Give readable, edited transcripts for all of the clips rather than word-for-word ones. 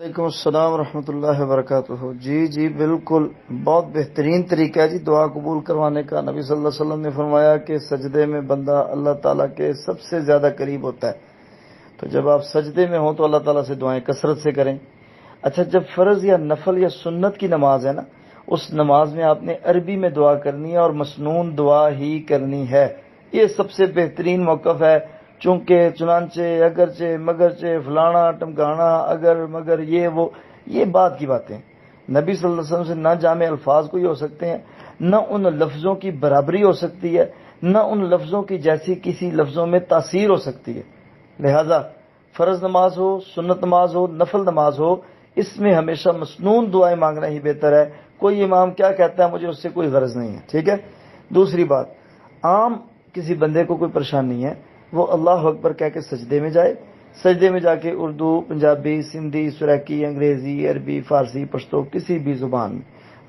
وعلیکم السلام ورحمۃ اللہ وبرکاتہ۔ جی بالکل، بہت بہترین طریقہ ہے جی دعا قبول کروانے کا۔ نبی صلی اللہ علیہ وسلم نے فرمایا کہ سجدے میں بندہ اللہ تعالیٰ کے سب سے زیادہ قریب ہوتا ہے، تو جب آپ سجدے میں ہوں تو اللہ تعالیٰ سے دعائیں کثرت سے کریں۔ اچھا، جب فرض یا نفل یا سنت کی نماز ہے نا، اس نماز میں آپ نے عربی میں دعا کرنی ہے اور مسنون دعا ہی کرنی ہے۔ یہ سب سے بہترین موقف ہے، چونکہ چنانچہ اگرچہ مگرچہ فلانا ٹمکانا اگر مگر یہ بات کی باتیں نبی صلی اللہ علیہ وسلم سے نہ جامع الفاظ کوئی ہو سکتے ہیں، نہ ان لفظوں کی برابری ہو سکتی ہے، نہ ان لفظوں کی جیسی کسی لفظوں میں تاثیر ہو سکتی ہے۔ لہذا فرض نماز ہو، سنت نماز ہو، نفل نماز ہو، اس میں ہمیشہ مسنون دعائیں مانگنا ہی بہتر ہے۔ کوئی امام کیا کہتا ہے مجھے اس سے کوئی غرض نہیں ہے، ٹھیک ہے۔ دوسری بات، عام کسی بندے کو کوئی پریشانی ہے، وہ اللہ اکبر کہہ کے سجدے میں جائے، سجدے میں جا کے اردو، پنجابی، سندھی، سریکی، انگریزی، عربی، فارسی، پشتو، کسی بھی زبان میں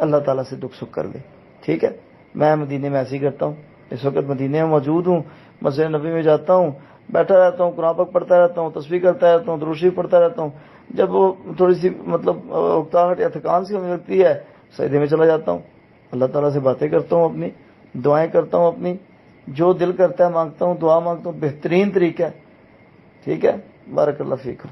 اللہ تعالیٰ سے دکھ سکھ کر لے، ٹھیک ہے۔ میں مدینے میں ایسے ہی کرتا ہوں، اس وقت مدینے میں موجود ہوں، مسجد نبی میں جاتا ہوں، بیٹھا رہتا ہوں، قرآن پاک پڑھتا رہتا ہوں، تسبیح کرتا رہتا ہوں، درود شریف پڑھتا رہتا ہوں۔ جب وہ تھوڑی سی اکتاہٹ یا تھکان سی ہونے لگتی ہے، سجدے میں چلا جاتا ہوں، اللہ تعالیٰ سے باتیں کرتا ہوں، اپنی دعائیں کرتا ہوں، اپنی جو دل کرتا ہے مانگتا ہوں، دعا مانگتا ہوں۔ بہترین طریقہ ہے، ٹھیک ہے۔ بارک اللہ فیکم۔